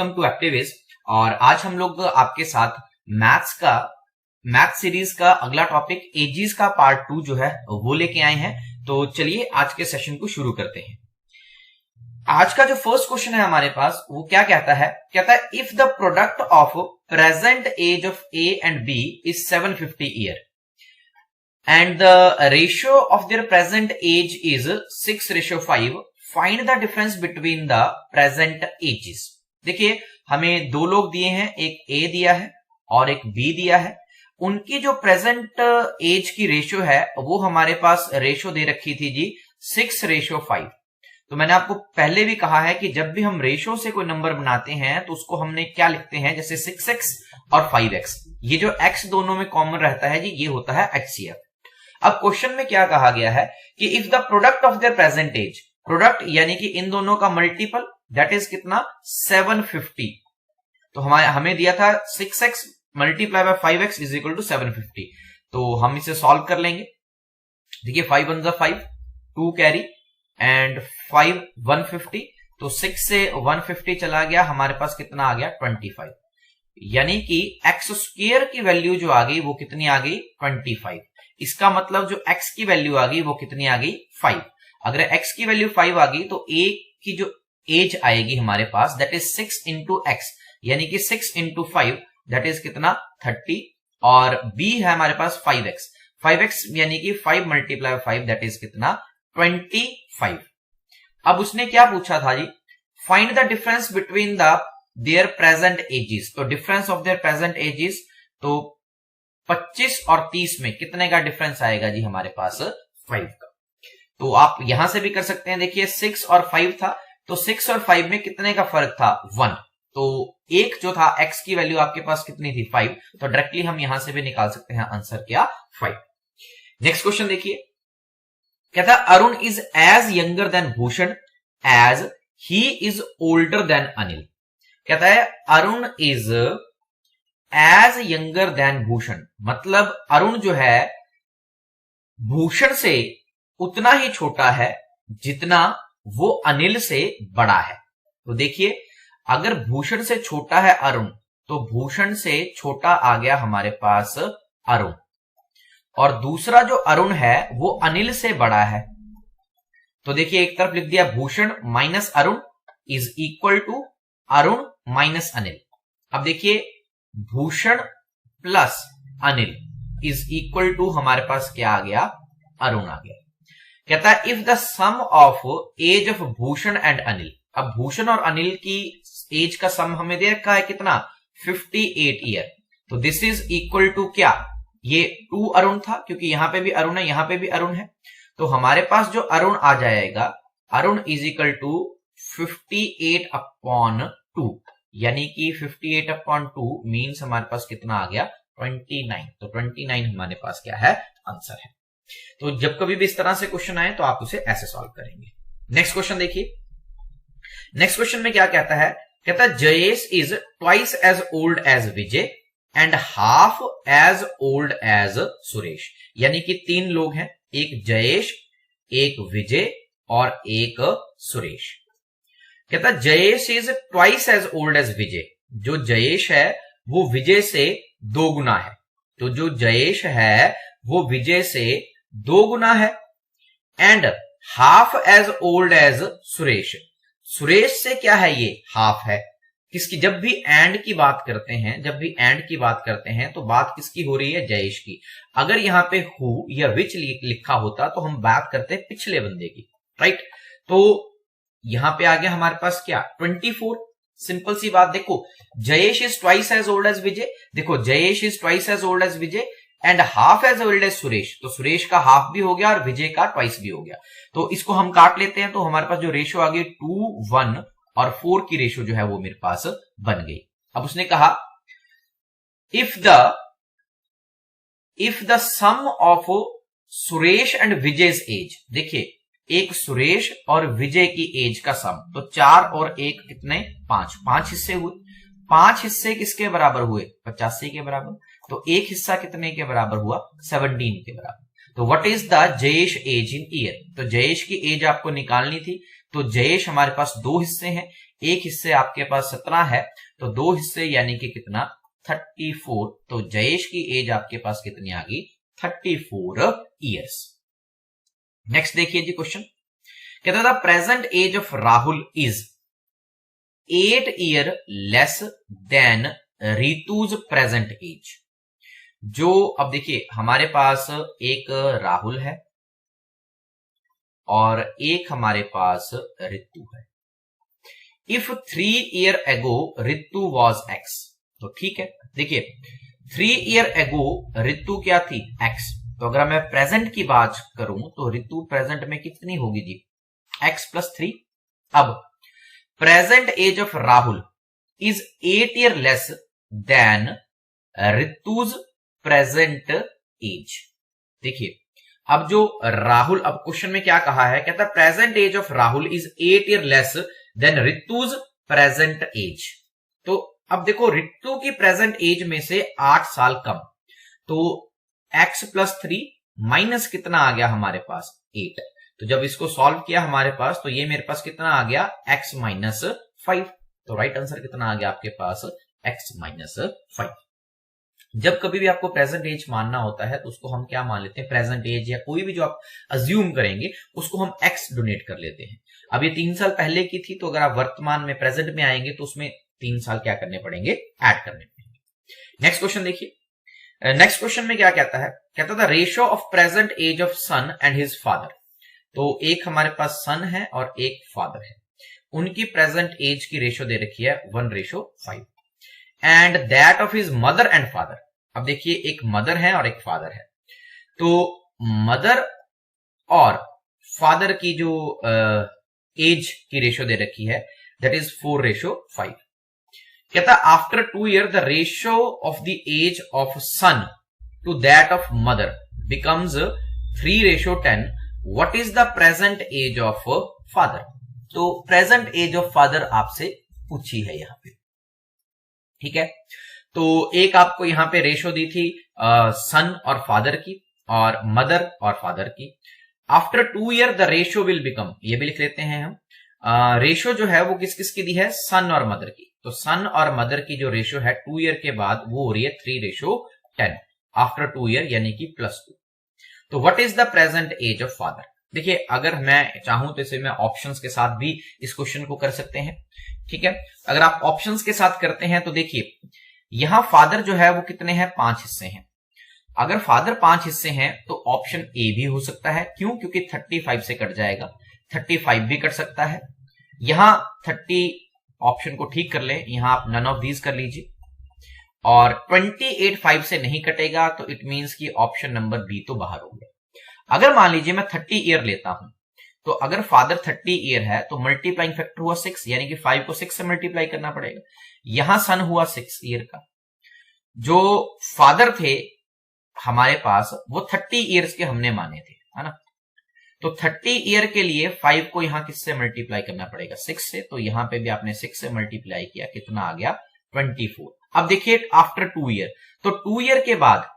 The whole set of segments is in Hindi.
Welcome to एक्टिविज। और आज हम लोग आपके साथ मैथ सीरीज का अगला टॉपिक एजीज का पार्ट 2 जो है वो लेके आए हैं। तो चलिए आज के सेशन को शुरू करते हैं। आज का जो फर्स्ट क्वेश्चन है हमारे पास वो क्या कहता है if the product of present age of A and B is 750 year and the ratio of their present age is 6:5, find the difference between the present ages. देखिए हमें दो लोग दिए हैं, एक ए दिया है और एक बी दिया है। उनकी जो प्रेजेंट एज की रेशियो है वो हमारे पास रेशियो दे रखी थी जी 6:5। तो मैंने आपको पहले भी कहा है कि जब भी हम रेशियो से कोई नंबर बनाते हैं तो उसको हमने क्या लिखते हैं, जैसे 6x और 5x, ये जो x दोनों में कॉमन रहता है जी ये होता है HCF। अब क्वेश्चन में क्या कहा गया है कि if the product of their present age, product यानी कि इन दोनों का मल्टीपल दैट इज कितना 750। तो हमें दिया था 6x multiply by 5x is equal to 750। तो हम इसे सॉल्व कर लेंगे। देखिए 5 1 जा 5, 2 कैरी एंड 5 150। तो 6 से 150 चला गया, हमारे पास कितना आ गया 25। यानी कि x स्क्वायर की वैल्यू जो आ गई वो कितनी आ गई 25। इसका मतलब जो x की वैल्यू आ गई वो कितनी आ गई 5। अगर x की वैल्यू 5 आ गई तो a की जो एज आएगी हमारे पास दैट इज 6 इंटू x, यानी कि 6 इंटू 5 दैट इज कितना 30, और b है हमारे पास 5x यानी कि 5 मल्टीप्लाई 5 दैट इज कितना 25। अब उसने क्या पूछा था जी, find the difference between the their present ages. तो difference of their present ages, तो 25 और 30 में कितने का डिफरेंस आएगा जी हमारे पास 5 का। तो आप यहां से भी कर सकते हैं। देखिए 6 और 5 था, तो 6 और 5 में कितने का फर्क था 1। तो एक जो था x की वैल्यू आपके पास कितनी थी 5, तो डायरेक्टली हम यहां से भी निकाल सकते हैं आंसर क्या 5। नेक्स्ट क्वेश्चन देखिए, कहता है Arun is as younger than Bhushan as he is older than Anil. कहता है Arun is as younger than Bhushan, मतलब अरुण जो है भूषण से उतना ही छोटा है जितना वो अनिल से बड़ा है। तो देखिए अगर भूषण से छोटा है अरुण तो भूषण से छोटा आ गया हमारे पास अरुण, और दूसरा जो अरुण है वो अनिल से बड़ा है। तो देखिए एक तरफ लिख दिया Bhushan minus Arun is equal to Arun minus Anil. अब देखिए Bhushan plus Anil is equal to हमारे पास क्या आ गया अरुण आ गया। कहता है if the sum of age of Bhushan and Anil, अब भूषण और अनिल की एज का सम हमें दे रखा है कितना 58 ईयर। तो दिस इज इक्वल टू क्या, ये 2 अरुण था क्योंकि यहां पे भी अरुण है यहां पे भी अरुण है। तो हमारे पास जो अरुण आ जाएगा अरुण इज इक्वल टू 58/2, यानी कि 58/2 मीन्स हमारे पास कितना आ गया 29। तो 29 हमारे पास क्या है आंसर है। तो जब कभी भी इस तरह से क्वेश्चन आए तो आप उसे ऐसे सॉल्व करेंगे। नेक्स्ट क्वेश्चन देखिए, नेक्स्ट क्वेश्चन में क्या कहता है, कहता है Jayesh is twice as old as Vijay and half as old as Suresh. यानी कि 3 लोग हैं, एक जयेश, एक विजय और एक सुरेश। कहता है Jayesh is twice as old as Vijay, जो जयेश है वो विजय से 2 गुना है। तो जो जयेश है वो विजय से 2 गुना है। And half as old as Suresh, Suresh से क्या है ये हाफ है। किसकी, जब भी एंड की बात करते हैं, जब भी एंड की बात करते हैं तो बात किसकी हो रही है जयेश की। अगर यहां पे हु या विच लिखा होता तो हम बात करते पिछले बंदे की, राइट। तो यहां पे आ गया हमारे पास क्या 24। सिंपल सी बात, देखो Jayesh is twice as old as Vijay, देखो Jayesh is twice as old as Vijay and half as old as Suresh. तो सुरेश का हाफ भी हो गया और विजय का ट्वाइस भी हो गया। तो इसको हम काट लेते हैं, तो हमारे पास जो रेशियो आ गई 2 1 और 4 की रेशियो जो है वो मेरे पास बन गई। अब उसने कहा if the sum of Suresh and विजय's एज, देखिए एक सुरेश और विजय की एज का सम, तो 4 और 1 कितने 5 हिस्से हुए। 5 हिस्से किसके बराबर हुए 85 के बराबर। तो एक हिस्सा कितने के बराबर हुआ 17 के बराबर। तो what is the Jayesh age in year? तो जयेश की एज आपको निकालनी थी। तो जयेश हमारे पास दो हिस्से हैं, एक हिस्से आपके पास 17 है, तो दो हिस्से यानी कि कितना 34। तो जयेश की एज आपके पास कितनी आ गई 34 ईयर्स। नेक्स्ट देखिए जी क्वेश्चन कहता था present age of Rahul is 8 year less than Ritu's present age. जो अब देखिए हमारे पास एक राहुल है और एक हमारे पास रितु है। If 3 year ago Ritu was x, तो ठीक है, देखिए 3 ईयर एगो रितु क्या थी एक्स। तो अगर मैं प्रेजेंट की बात करूं तो रितु प्रेजेंट में कितनी होगी जी x+3। अब present age of Rahul is 8 year less than Ritu's present age. देखिए अब जो राहुल, अब क्वेश्चन में क्या कहा है, कहता है present age of Rahul is 8 year less than Ritu's present age. तो अब देखो रितु की प्रेजेंट एज में से 8 साल कम, तो x+3 माइनस कितना आ गया हमारे पास 8। तो जब इसको सॉल्व किया हमारे पास तो ये मेरे पास कितना आ गया x-5। तो राइट आंसर कितना आ गया आपके पास x-5। जब कभी भी आपको प्रेजेंट एज मानना होता है तो उसको हम क्या मान लेते हैं, प्रेजेंट एज या कोई भी जो आप अज्यूम करेंगे उसको हम x डोनेट कर लेते हैं। अब ये 3 साल पहले की थी, तो अगर आप वर्तमान में प्रेजेंट में आएंगे तो उसमें 3 साल क्या करने पड़ेंगे, ऐड करने पड़ेंगे। नेक्स्ट क्वेश्चन देखिए, नेक्स्ट क्वेश्चन में क्या कहता है, कहता था ratio of present age of son and his father. तो एक हमारे पास सन है और एक फादर है, उनकी प्रेजेंट एज की रेशियो दे रखी है 1:5 and that of his mother and father. अब देखिए एक मदर है और एक फादर है, तो मदर और फादर की जो एज की रेशियो दे रखी है दैट इज 4:5। कहता after 2 year the ratio of the age of son to that of mother becomes 3:10। What is the present age of father? तो प्रेजेंट एज ऑफ फादर आपसे पूछी है यहां पे, ठीक है। तो एक आपको यहां पे रेशो दी थी सन और फादर की और मदर और फादर की। After 2 year the ratio will become, ये भी लिख लेते हैं हम, रेशो जो है वो किस किस की दी है, सन और मदर की। तो सन और मदर की जो रेशो है 2 ईयर के बाद वो हो रही है 3:10 आफ्टर 2 ईयर यानी कि +2। तो what is the present age of father? देखिए अगर मैं चाहूं तो इसे मैं ऑप्शंस के साथ भी इस क्वेश्चन को कर सकते हैं, ठीक है। अगर आप ऑप्शंस के साथ करते हैं तो देखिए यहां फादर जो है वो कितने हैं, 5 हिस्से हैं। अगर फादर 5 हिस्से हैं तो ऑप्शन ए भी हो सकता है, क्यों, क्योंकि 35 से कट जाएगा, 35 भी कट सकता है। यहां 30 ऑप्शन को ठीक कर ले, यहां आप नन ऑफ दीज कर लीजिए, और 28 5 से नहीं कटेगा तो इट मींस कि ऑप्शन नंबर बी तो बाहर हो गया। अगर मान लीजिए मैं 30 ईयर लेता हूं, तो अगर फादर 30 ईयर है तो मल्टीप्लाइंग फैक्टर हुआ 6, यानी कि 5 को 6 से मल्टीप्लाई करना पड़ेगा। यहां सन हुआ 6 ईयर का, जो फादर थे हमारे पास वो 30 ईयर्स के हमने माने थे, है ना। तो 30 ईयर के लिए 5 को यहां किससे मल्टीप्लाई करना पड़ेगा, 6 से। तो यहां पे भी आपने 6 से मल्टीप्लाई किया, कितना आ गया 24। अब देखिए आफ्टर 2 ईयर, तो 2 ईयर के बाद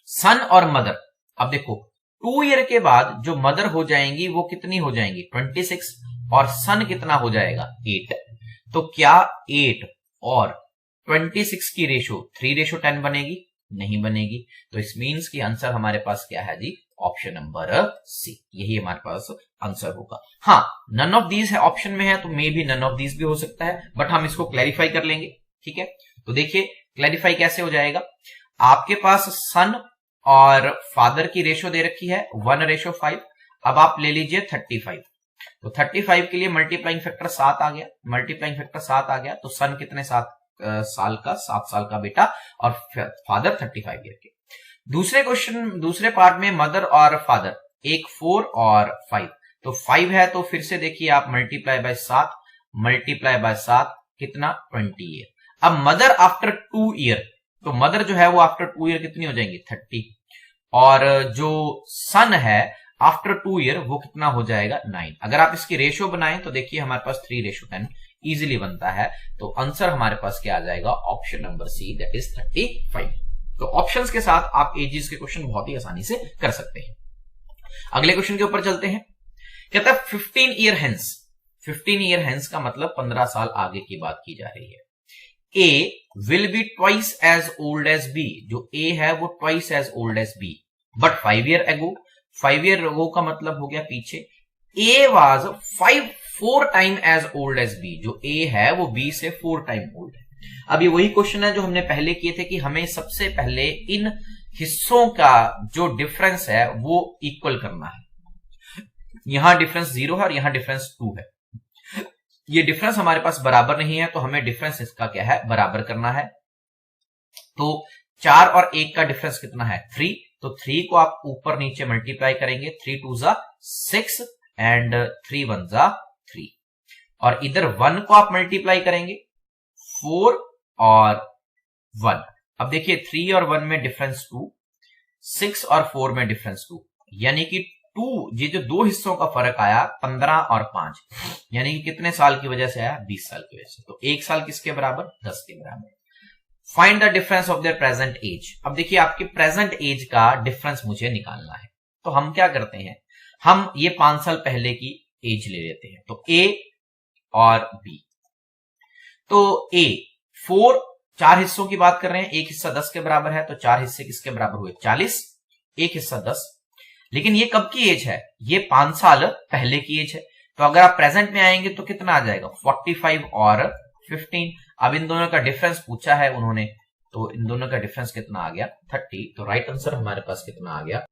सन और मदर, अब देखो 2 ईयर के बाद जो मदर हो जाएंगी वो कितनी हो जाएंगी 26, और सन कितना हो जाएगा 8। तो क्या 8 और 26 की रेशो 3:10 बनेगी? नहीं बनेगी। तो इस मीन्स की आंसर हमारे पास क्या है जी, ऑप्शन नंबर सी, यही हमारे पास आंसर होगा। हाँ, नन ऑफ दीज है ऑप्शन में है तो मे भी नन ऑफ दीज भी हो सकता है, बट हम इसको क्लैरिफाई कर लेंगे, ठीक है। तो देखिए क्लैरिफाई कैसे हो जाएगा, आपके पास सन और फादर की रेशो दे रखी है 1:5। अब आप ले लीजिए 35, तो 35 के लिए मल्टीप्लाइंग फैक्टर 7 आ गया, मल्टीप्लाइंग फैक्टर 7 आ गया, तो सन कितने 7 साल का, 7 साल का बेटा, और फादर 35 ईयर के। दूसरे क्वेश्चन, दूसरे पार्ट में मदर और फादर, एक 4 और 5, तो 5 है तो फिर से देखिए आप मल्टीप्लाई बाय 7 कितना 20 ईयर। अब मदर आफ्टर 2 ईयर, तो मदर जो है वो आफ्टर 2 ईयर कितनी हो जाएंगी 30, और जो सन है आफ्टर 2 ईयर वो कितना हो जाएगा 9। अगर आप इसकी रेशियो बनाएं तो देखिए हमारे पास 3:10 इजीली बनता है। तो आंसर हमारे पास क्या आ जाएगा, option number C, that is 35। तो ऑप्शंस के साथ आप एजेस के क्वेश्चन बहुत ही आसानी से कर सकते हैं। अगले क्वेश्चन के ऊपर चलते हैं। कहता है 15 ईयर हेंस। 15 ईयर हेंस का मतलब 15 साल आगे की बात की जा रही है। A will be twice as old as B. जो ए है वो twice as old as B, but 5 year ago. 5 year ago का मतलब हो गया पीछे। A was 4 time as old as B. जो ए है वो बी से 4 टाइम ओल्ड है। अब ये वही क्वेश्चन है जो हमने पहले किए थे कि हमें सबसे पहले इन हिस्सों का जो डिफरेंस है वो इक्वल करना है। यहां डिफरेंस 0 है और यहां डिफरेंस 2 है। ये डिफरेंस हमारे पास बराबर नहीं है, तो हमें डिफरेंस इसका क्या है, बराबर करना है। तो 4 और 1 का डिफरेंस कितना है, 3। तो 3 को आप ऊपर नीचे मल्टीप्लाई करेंगे, 3 2 जा 6 एंड 3 1 जा 3। और इधर 1 को आप मल्टीप्लाई करेंगे, 4 और 1। अब देखिए 3 और 1 में डिफरेंस 2, 6 और 4 में डिफरेंस 2, यानी कि 2, ये जो दो हिस्सों का फर्क आया 15 और 5, यानी कि कितने साल की वजह से आया, 20 साल की वजह से। तो 1 साल किसके बराबर, 10 के बराबर। Find the difference of their present age. अब देखिए आपके प्रेजेंट एज का डिफरेंस मुझे निकालना है। तो हम क्या करते हैं, हम ये 5 साल पहले की एज ले लेते हैं। तो ए और बी। तो ए 4 हिस्सों की बात कर रहे हैं, एक हिस्सा 10 के बराबर है, तो 4 हिस्से किसके बराबर हुए, 40, एक हिस्सा 10। लेकिन ये कब की एज है, ये 5 साल पहले की एज है। तो अगर आप प्रेजेंट में आएंगे तो कितना आ जाएगा, 45 और 15। अब इन दोनों का डिफरेंस पूछा है उन्होंने, तो इन दोनों का डिफरेंस कितना आ गया, 30। तो राइट आंसर हमारे पास कितना आ गया,